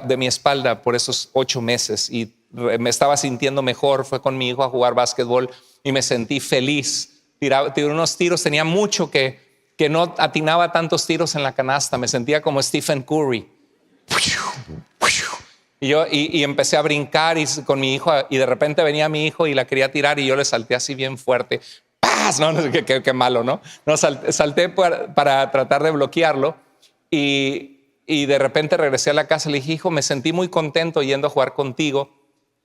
de mi espalda por esos 8 meses y me estaba sintiendo mejor. Fue con mi hijo a jugar básquetbol y me sentí feliz. Tiré unos tiros, tenía mucho que no atinaba tantos tiros en la canasta. Me sentía como Stephen Curry. Y empecé a brincar con mi hijo y de repente venía mi hijo y la quería tirar y yo le salté así bien fuerte. ¡Paz! No, qué malo, ¿no? Salté para tratar de bloquearlo y de repente regresé a la casa y le dije, hijo, me sentí muy contento yendo a jugar contigo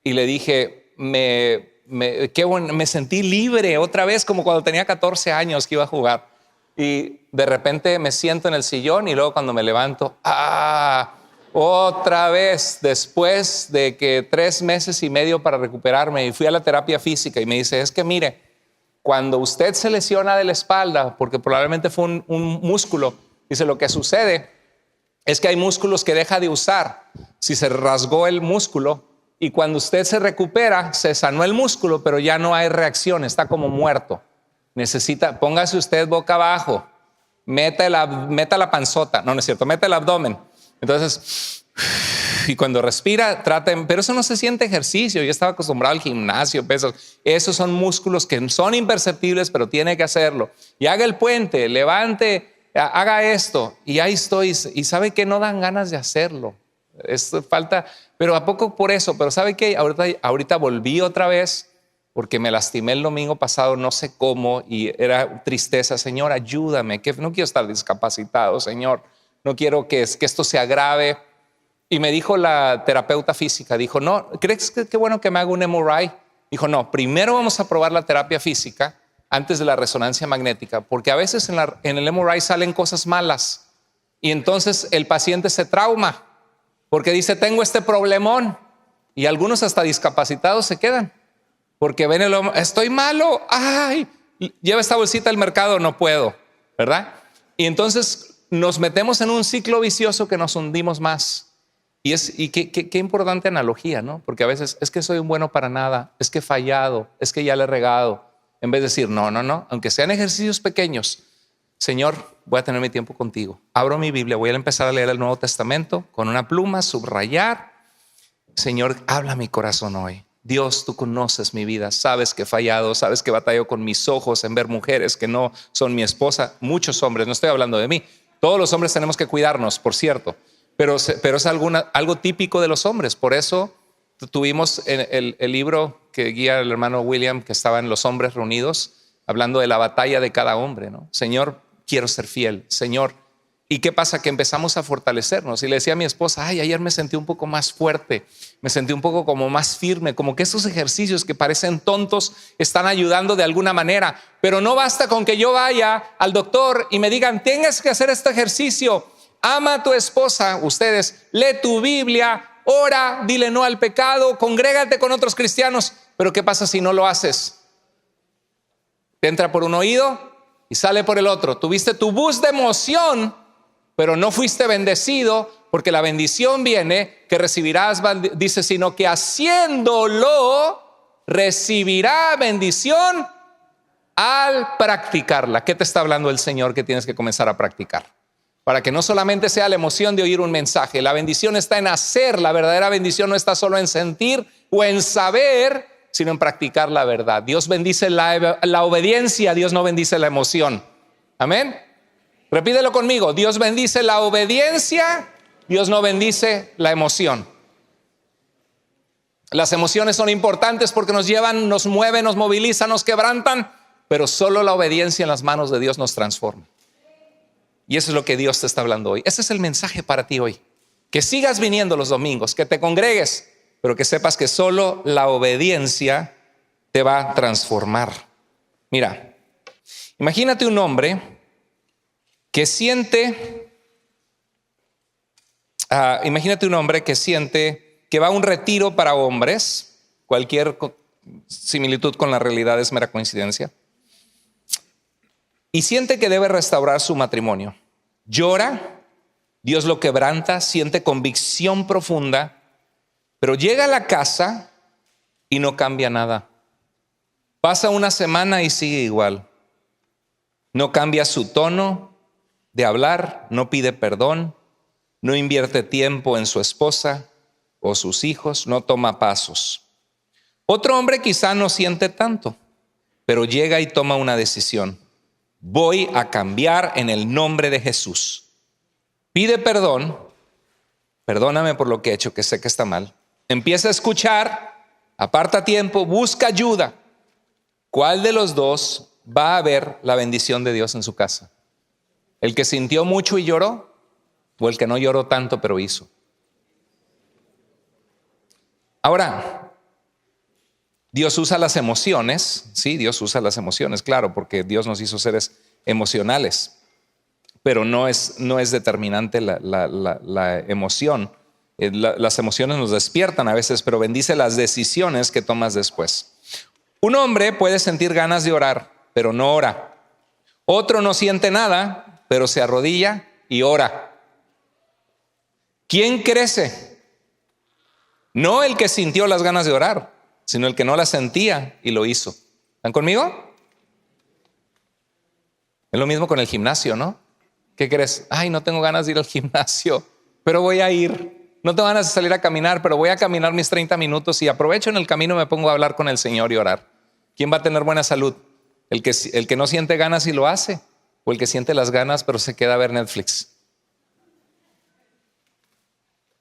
y le dije, qué bueno, me sentí libre otra vez como cuando tenía 14 años que iba a jugar y de repente me siento en el sillón y luego cuando me levanto, otra vez, después de que 3 meses y medio para recuperarme y fui a la terapia física y me dice, es que mire, cuando usted se lesiona de la espalda, porque probablemente fue un músculo, dice, lo que sucede es que hay músculos que deja de usar si se rasgó el músculo, y cuando usted se recupera, se sanó el músculo, pero ya no hay reacción, está como muerto. Póngase usted boca abajo, meta la panzota, no es cierto, meta el abdomen. Entonces, y cuando respira, traten, pero eso no se siente ejercicio. Yo estaba acostumbrado al gimnasio, pesos. Esos son músculos que son imperceptibles, pero tiene que hacerlo. Y haga el puente, levante, haga esto. Y ahí estoy. Y sabe que no dan ganas de hacerlo. Esto falta, pero a poco por eso. Pero sabe que ahorita volví otra vez porque me lastimé el domingo pasado, no sé cómo, y era tristeza. Señor, ayúdame, que no quiero estar discapacitado, Señor. No quiero que esto se agrave. Y me dijo la terapeuta física, dijo, no, ¿crees que qué bueno que me haga un MRI? Dijo, no, primero vamos a probar la terapia física antes de la resonancia magnética, porque a veces en el MRI salen cosas malas y entonces el paciente se trauma porque dice, tengo este problemón, y algunos hasta discapacitados se quedan porque ven estoy malo, ay, lleva esta bolsita al mercado, no puedo, ¿verdad? Y entonces nos metemos en un ciclo vicioso que nos hundimos más. Y qué importante analogía, ¿no? Porque a veces es que soy un bueno para nada, es que he fallado, es que ya le he regado. En vez de decir, no, aunque sean ejercicios pequeños, Señor, voy a tener mi tiempo contigo. Abro mi Biblia, voy a empezar a leer el Nuevo Testamento con una pluma, subrayar. Señor, habla mi corazón hoy. Dios, tú conoces mi vida, sabes que he fallado, sabes que batallo con mis ojos en ver mujeres que no son mi esposa. Muchos hombres, no estoy hablando de mí. Todos los hombres tenemos que cuidarnos, por cierto. Pero es algo típico de los hombres. Por eso tuvimos el libro que guía el hermano William, que estaba en Los Hombres Reunidos, hablando de la batalla de cada hombre, ¿no? Señor, quiero ser fiel, Señor. ¿Y qué pasa? Que empezamos a fortalecernos. Y le decía a mi esposa, ay, ayer me sentí un poco más fuerte, me sentí un poco como más firme, como que esos ejercicios que parecen tontos están ayudando de alguna manera. Pero no basta con que yo vaya al doctor y me digan, tienes que hacer este ejercicio. Ama a tu esposa, ustedes, lee tu Biblia, ora, dile no al pecado, congrégate con otros cristianos. Pero ¿qué pasa si no lo haces? Te entra por un oído y sale por el otro. Tuviste tu bus de emoción, pero no fuiste bendecido, porque la bendición viene que recibirás, dice, sino que haciéndolo recibirá bendición al practicarla. ¿Qué te está hablando el Señor que tienes que comenzar a practicar? Para que no solamente sea la emoción de oír un mensaje. La bendición está en hacer. La verdadera bendición no está solo en sentir o en saber, sino en practicar la verdad. Dios bendice la obediencia, Dios no bendice la emoción. Amén. Repítelo conmigo. Dios bendice la obediencia, Dios no bendice la emoción. Las emociones son importantes porque nos llevan, nos mueven, nos movilizan, nos quebrantan, pero solo la obediencia en las manos de Dios nos transforma. Y eso es lo que Dios te está hablando hoy. Ese es el mensaje para ti hoy. Que sigas viniendo los domingos, que te congregues, pero que sepas que solo la obediencia te va a transformar. Mira, imagínate un hombre que siente, que va a un retiro para hombres. Cualquier similitud con la realidad es mera coincidencia. Y siente que debe restaurar su matrimonio. Llora, Dios lo quebranta, siente convicción profunda, pero llega a la casa y no cambia nada. Pasa una semana y sigue igual. No cambia su tono de hablar, no pide perdón, no invierte tiempo en su esposa o sus hijos, no toma pasos. Otro hombre quizá no siente tanto, pero llega y toma una decisión. Voy a cambiar en el nombre de Jesús. Pide perdón, perdóname por lo que he hecho, que sé que está mal. Empieza a escuchar, aparta tiempo, busca ayuda. ¿Cuál de los dos va a ver la bendición de Dios en su casa? ¿El que sintió mucho y lloró? ¿O el que no lloró tanto pero hizo? Ahora, Dios usa las emociones, sí, Dios usa las emociones, claro, porque Dios nos hizo seres emocionales, pero no es determinante la emoción. Las emociones nos despiertan a veces, pero bendice las decisiones que tomas después. Un hombre puede sentir ganas de orar, pero no ora. Otro no siente nada, pero se arrodilla y ora. ¿Quién crece? No el que sintió las ganas de orar, sino el que no las sentía y lo hizo. ¿Están conmigo? Es lo mismo con el gimnasio, ¿no? ¿Qué crees? Ay, no tengo ganas de ir al gimnasio, pero voy a ir. No tengo ganas de salir a caminar, pero voy a caminar mis 30 minutos y aprovecho en el camino, me pongo a hablar con el Señor y orar. ¿Quién va a tener buena salud? ¿El que no siente ganas y lo hace? ¿O el que siente las ganas pero se queda a ver Netflix?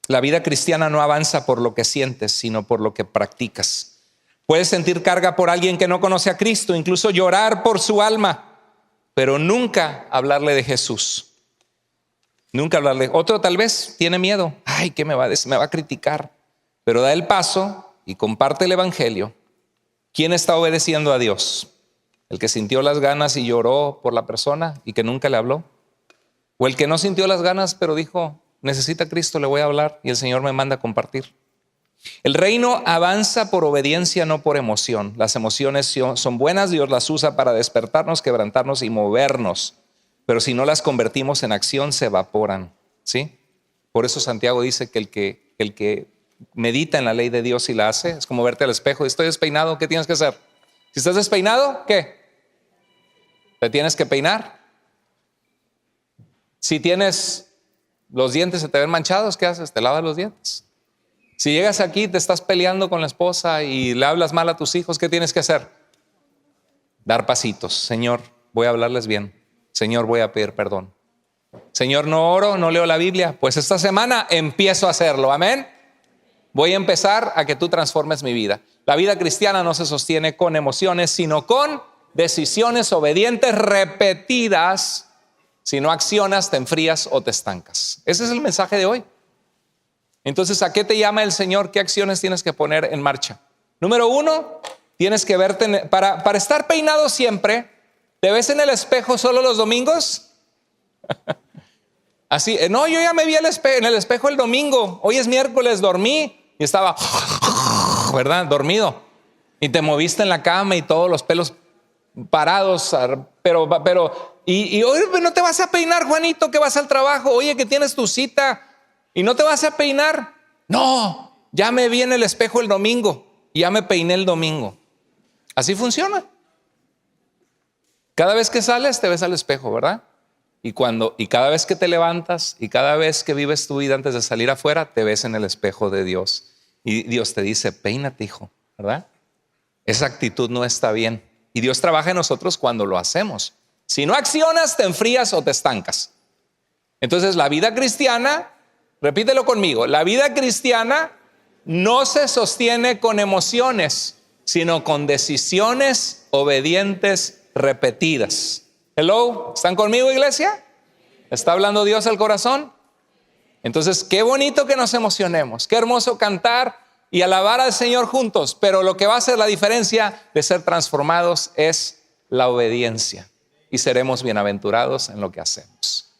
La vida cristiana no avanza por lo que sientes, sino por lo que practicas. Puedes sentir carga por alguien que no conoce a Cristo, incluso llorar por su alma, pero nunca hablarle de Jesús. Nunca hablarle. Otro tal vez tiene miedo. Ay, ¿qué me va a criticar? Pero da el paso y comparte el evangelio. ¿Quién está obedeciendo a Dios? ¿El que sintió las ganas y lloró por la persona y que nunca le habló? ¿O el que no sintió las ganas pero dijo, necesita a Cristo, le voy a hablar y el Señor me manda a compartir? El reino avanza por obediencia, no por emoción. Las emociones son buenas, Dios las usa para despertarnos, quebrantarnos y movernos. Pero si no las convertimos en acción, se evaporan, ¿sí? Por eso Santiago dice que el que medita en la ley de Dios y la hace, es como verte al espejo. Estoy despeinado, ¿qué tienes que hacer? Si estás despeinado, ¿qué? ¿Te tienes que peinar? Si tienes los dientes, se te ven manchados, ¿qué haces? Te lavas los dientes. Si llegas aquí, te estás peleando con la esposa y le hablas mal a tus hijos, ¿qué tienes que hacer? Dar pasitos. Señor, voy a hablarles bien. Señor, voy a pedir perdón. Señor, no oro, no leo la Biblia. Pues esta semana empiezo a hacerlo. Amén. Voy a empezar a que tú transformes mi vida. La vida cristiana no se sostiene con emociones, sino con decisiones obedientes repetidas. Si no accionas, te enfrías o te estancas. Ese es el mensaje de hoy. Entonces, ¿a qué te llama el Señor? ¿Qué acciones tienes que poner en marcha? Número 1, tienes que verte, para estar peinado siempre, ¿te ves en el espejo solo los domingos? Así, no, yo ya me vi en el espejo el domingo. Hoy es miércoles, dormí y estaba, ¿verdad? Dormido. Y te moviste en la cama y todos los pelos parados, y hoy no te vas a peinar, Juanito, que vas al trabajo. Oye, que tienes tu cita y no te vas a peinar. No, ya me vi en el espejo el domingo y ya me peiné el domingo. Así funciona. Cada vez que sales te ves al espejo, ¿verdad? Y cada vez que te levantas y cada vez que vives tu vida antes de salir afuera, te ves en el espejo de Dios. Y Dios te dice, peínate, hijo, ¿verdad? Esa actitud no está bien. Y Dios trabaja en nosotros cuando lo hacemos. Si no accionas, te enfrías o te estancas. Entonces la vida cristiana, repítelo conmigo, la vida cristiana no se sostiene con emociones, sino con decisiones obedientes repetidas. Hello, ¿están conmigo, iglesia? ¿Está hablando Dios al corazón? Entonces, qué bonito que nos emocionemos, qué hermoso cantar y alabar al Señor juntos, pero lo que va a hacer la diferencia de ser transformados es la obediencia y seremos bienaventurados en lo que hacemos.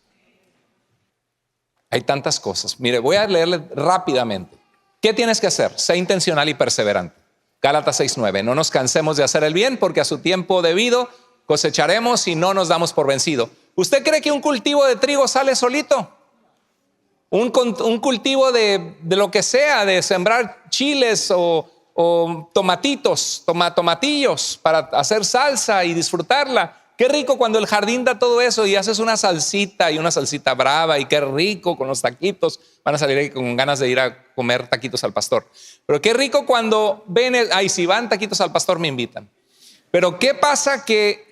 Hay tantas cosas. Mire, voy a leerle rápidamente. ¿Qué tienes que hacer? Sé intencional y perseverante. Gálatas 6:9. No nos cansemos de hacer el bien, porque a su tiempo debido cosecharemos y no nos damos por vencido. ¿Usted cree que un cultivo de trigo sale solito? Un cultivo de lo que sea, de sembrar chiles o tomatillos para hacer salsa y disfrutarla. Qué rico cuando el jardín da todo eso y haces una salsita y una salsita brava, y qué rico con los taquitos. Van a salir ahí con ganas de ir a comer taquitos al pastor. Pero qué rico cuando ven, si van taquitos al pastor me invitan. Pero qué pasa que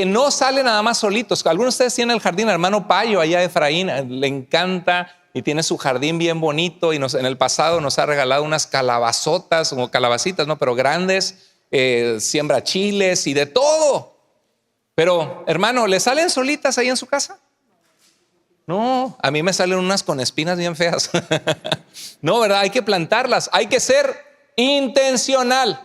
no sale nada más solitos. Algunos de ustedes tienen el jardín, el hermano Payo allá de Efraín, le encanta y tiene su jardín bien bonito, y en el pasado nos ha regalado unas calabazotas o calabacitas, ¿no? Pero grandes, siembra chiles y de todo. Pero hermano, ¿le salen solitas ahí en su casa? No, a mí me salen unas con espinas bien feas. No, ¿verdad? Hay que plantarlas, hay que ser intencional.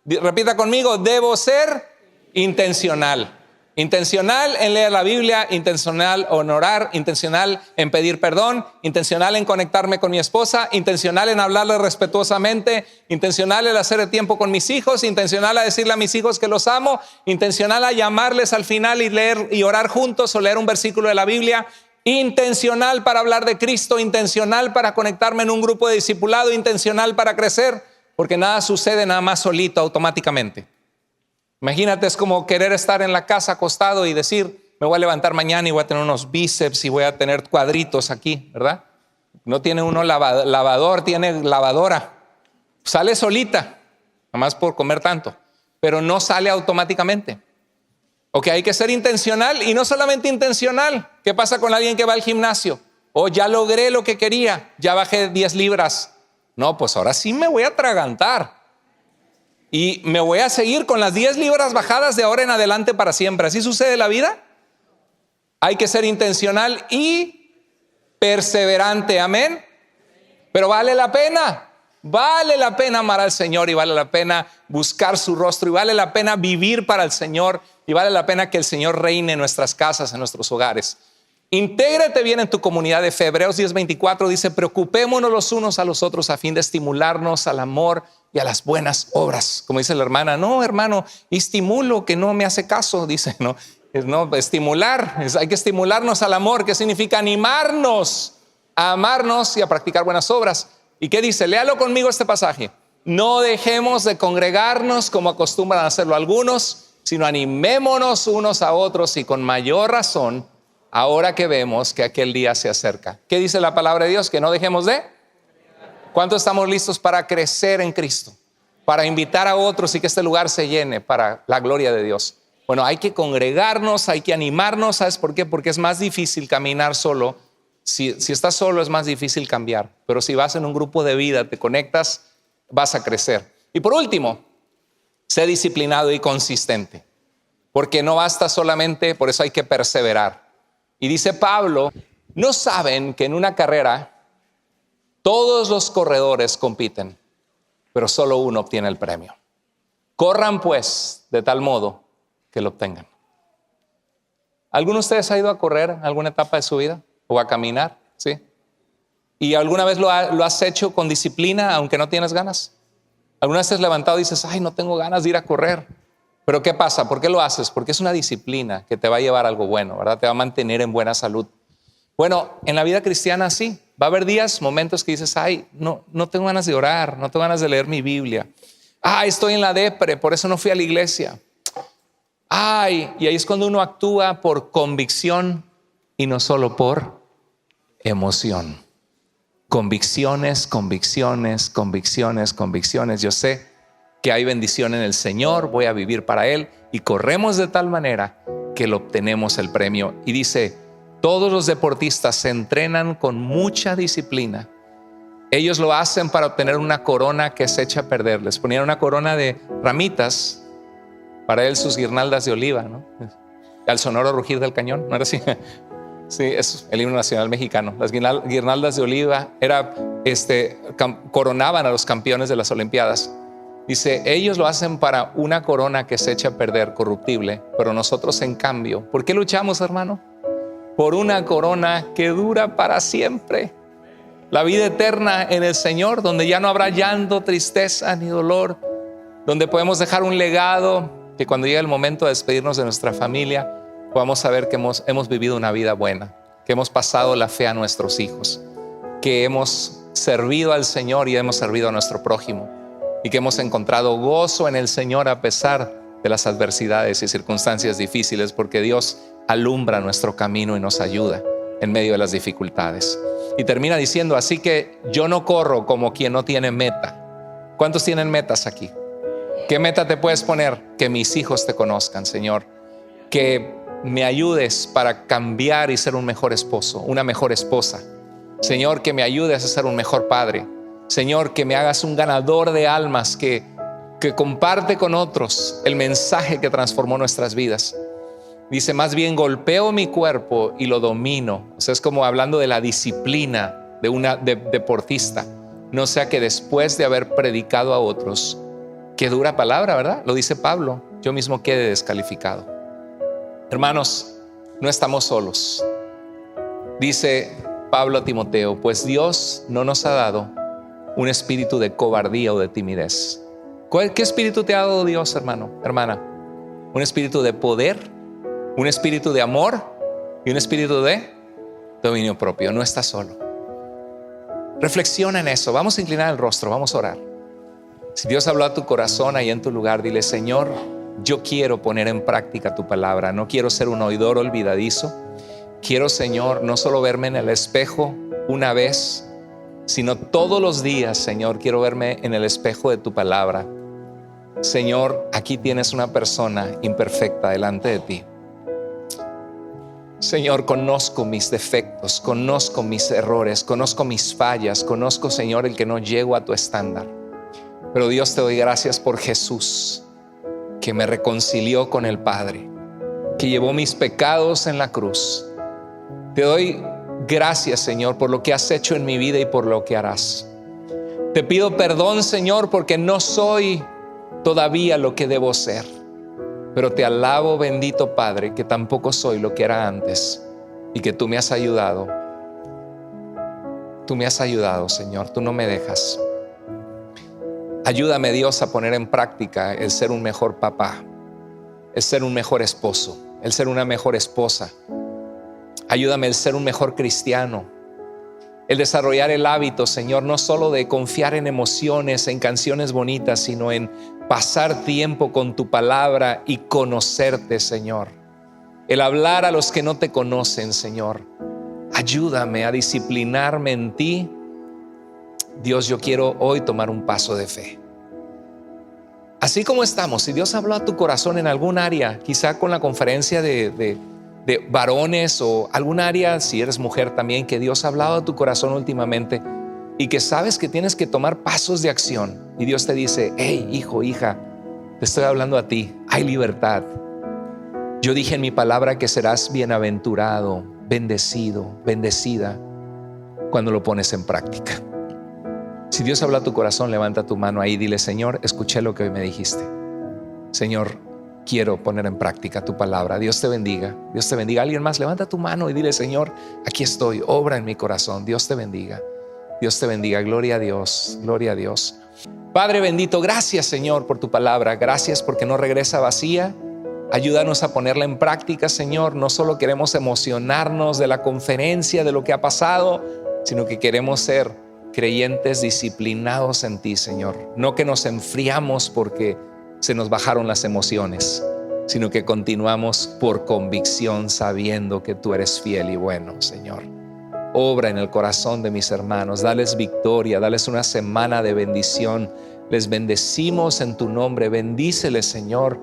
Repita conmigo, debo ser intencional. Intencional en leer la Biblia, intencional en orar, intencional en pedir perdón, intencional en conectarme con mi esposa, intencional en hablarle respetuosamente, intencional en hacer el tiempo con mis hijos, intencional a decirle a mis hijos que los amo, intencional a llamarles al final y leer y orar juntos o leer un versículo de la Biblia. intencional para hablar de Cristo, intencional para conectarme en un grupo de discipulado, intencional para crecer, porque nada sucede nada más solito automáticamente. Imagínate, es como querer estar en la casa acostado y decir, me voy a levantar mañana y voy a tener unos bíceps y voy a tener cuadritos aquí, ¿verdad? No tiene uno lavador, tiene lavadora. Sale solita, nada más por comer tanto, pero no sale automáticamente. Ok, hay que ser intencional, y no solamente intencional. ¿Qué pasa con alguien que va al gimnasio? Ya logré lo que quería, ya bajé 10 libras. No, pues ahora sí me voy a atragantar. Y me voy a seguir con las 10 libras bajadas de ahora en adelante para siempre. ¿Así sucede la vida? Hay que ser intencional y perseverante. Amén. Pero vale la pena. Vale la pena amar al Señor, y vale la pena buscar su rostro, y vale la pena vivir para el Señor, y vale la pena que el Señor reine en nuestras casas, en nuestros hogares. Intégrate bien en tu comunidad de fe. Hebreos 10:24 dice, preocupémonos los unos a los otros a fin de estimularnos al amor y a las buenas obras. Como dice la hermana, no hermano, estimulo que no me hace caso, dice, no, estimular, hay que estimularnos al amor, que significa animarnos a amarnos y a practicar buenas obras. ¿Y qué dice? Léalo conmigo este pasaje. No dejemos de congregarnos como acostumbran a hacerlo algunos, sino animémonos unos a otros, y con mayor razón ahora que vemos que aquel día se acerca. ¿Qué dice la palabra de Dios? Que no dejemos de. ¿Cuántos estamos listos para crecer en Cristo? Para invitar a otros y que este lugar se llene para la gloria de Dios. Bueno, hay que congregarnos, hay que animarnos. ¿Sabes por qué? Porque es más difícil caminar solo. Si estás solo es más difícil cambiar, pero si vas en un grupo de vida, te conectas, vas a crecer. Y por último, sé disciplinado y consistente, porque no basta solamente, por eso hay que perseverar. Y dice Pablo, ¿no saben que en una carrera todos los corredores compiten, pero solo uno obtiene el premio? Corran pues de tal modo que lo obtengan. ¿Alguno de ustedes ha ido a correr en alguna etapa de su vida? ¿O a caminar? ¿Sí? ¿Y alguna vez lo has hecho con disciplina aunque no tienes ganas? ¿Alguna vez te has levantado y dices, ay, no tengo ganas de ir a correr? ¿Pero qué pasa? ¿Por qué lo haces? Porque es una disciplina que te va a llevar a algo bueno, ¿verdad? Te va a mantener en buena salud. Bueno, en la vida cristiana sí. Va a haber días, momentos que dices, ay, no tengo ganas de orar, no tengo ganas de leer mi Biblia. Ay, estoy en la depre, por eso no fui a la iglesia. Ay, y ahí es cuando uno actúa por convicción y no solo por emoción. Convicciones, convicciones, convicciones, convicciones. Yo sé que hay bendición en el Señor, voy a vivir para Él, y corremos de tal manera que lo obtenemos el premio. Y dice, todos los deportistas se entrenan con mucha disciplina. Ellos lo hacen para obtener una corona que se echa a perder. Les ponían una corona de ramitas, para él sus guirnaldas de oliva, ¿no? Al sonoro rugir del cañón, ¿no era así? Sí, es el himno nacional mexicano. Las guirnaldas de oliva coronaban a los campeones de las Olimpiadas. Dice, ellos lo hacen para una corona que se echa a perder, corruptible, pero nosotros en cambio, ¿por qué luchamos, hermano? Por una corona que dura para siempre. La vida eterna en el Señor, donde ya no habrá llanto, tristeza ni dolor, donde podemos dejar un legado que cuando llegue el momento de despedirnos de nuestra familia, podamos saber que hemos vivido una vida buena, que hemos pasado la fe a nuestros hijos, que hemos servido al Señor y hemos servido a nuestro prójimo, y que hemos encontrado gozo en el Señor a pesar de las adversidades y circunstancias difíciles, porque Dios alumbra nuestro camino y nos ayuda en medio de las dificultades. Y termina diciendo, así que yo no corro como quien no tiene meta. ¿Cuántos tienen metas aquí? ¿Qué meta te puedes poner? Que mis hijos te conozcan, Señor. Que me ayudes para cambiar y ser un mejor esposo, una mejor esposa. Señor, que me ayudes a ser un mejor padre. Señor, que me hagas un ganador de almas que comparte con otros el mensaje que transformó nuestras vidas. Dice, más bien golpeo mi cuerpo y lo domino. O sea, es como hablando de la disciplina de una deportista. No sea que después de haber predicado a otros, qué dura palabra, ¿verdad? Lo dice Pablo, yo mismo quede descalificado. Hermanos, no estamos solos. Dice Pablo a Timoteo, pues Dios no nos ha dado un espíritu de cobardía o de timidez. ¿Qué espíritu te ha dado Dios, hermano, hermana? Un espíritu de poder, un espíritu de amor y un espíritu de dominio propio. No estás solo. Reflexiona en eso. Vamos a inclinar el rostro, vamos a orar. Si Dios habló a tu corazón ahí en tu lugar, dile: Señor, yo quiero poner en práctica tu palabra. No quiero ser un oidor olvidadizo. Quiero, Señor, no solo verme en el espejo una vez, sino todos los días, Señor, quiero verme en el espejo de tu palabra. Señor, aquí tienes una persona imperfecta delante de ti. Señor, conozco mis defectos, conozco mis errores, conozco mis fallas, conozco, Señor, el que no llego a tu estándar. Pero Dios, te doy gracias por Jesús, que me reconcilió con el Padre, que llevó mis pecados en la cruz. Te doy gracias, Señor, por lo que has hecho en mi vida y por lo que harás. Te pido perdón, Señor, porque no soy todavía lo que debo ser. Pero te alabo, bendito Padre, que tampoco soy lo que era antes y que tú me has ayudado. Tú me has ayudado, Señor, tú no me dejas. Ayúdame, Dios, a poner en práctica el ser un mejor papá, el ser un mejor esposo, el ser una mejor esposa. Ayúdame el ser un mejor cristiano, el desarrollar el hábito, Señor, no solo de confiar en emociones, en canciones bonitas, sino en pasar tiempo con tu palabra y conocerte, Señor. El hablar a los que no te conocen, Señor. Ayúdame a disciplinarme en ti. Dios, yo quiero hoy tomar un paso de fe. Así como estamos, si Dios habló a tu corazón en algún área, quizá con la conferencia de varones o algún área, si eres mujer también, que Dios ha hablado a tu corazón últimamente y que sabes que tienes que tomar pasos de acción, y Dios te dice: hey, hijo, hija, te estoy hablando a ti, hay libertad. Yo dije en mi palabra que serás bienaventurado, bendecido, bendecida cuando lo pones en práctica. Si Dios habla a tu corazón, levanta tu mano ahí y dile: Señor, escuché lo que hoy me dijiste. Señor, quiero poner en práctica tu palabra. Dios te bendiga. Dios te bendiga. Alguien más, levanta tu mano y dile: Señor, aquí estoy, obra en mi corazón. Dios te bendiga. Dios te bendiga. Gloria a Dios. Gloria a Dios. Padre bendito, gracias, Señor, por tu palabra. Gracias porque no regresa vacía. Ayúdanos a ponerla en práctica, Señor. No solo queremos emocionarnos de la conferencia, de lo que ha pasado, sino que queremos ser creyentes disciplinados en ti, Señor. No que nos enfriamos porque se nos bajaron las emociones, sino que continuamos por convicción, sabiendo que tú eres fiel y bueno, Señor. Obra en el corazón de mis hermanos, dales victoria, dales una semana de bendición. Les bendecimos en tu nombre, bendíceles, Señor,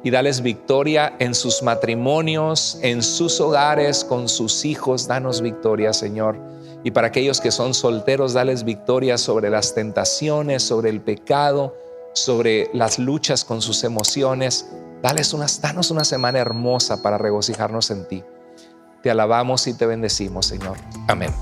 y dales victoria en sus matrimonios, en sus hogares, con sus hijos. Danos victoria, Señor. Y para aquellos que son solteros, dales victoria sobre las tentaciones, sobre el pecado, sobre las luchas con sus emociones. Danos una semana hermosa para regocijarnos en ti. Te alabamos y te bendecimos, Señor. Amén.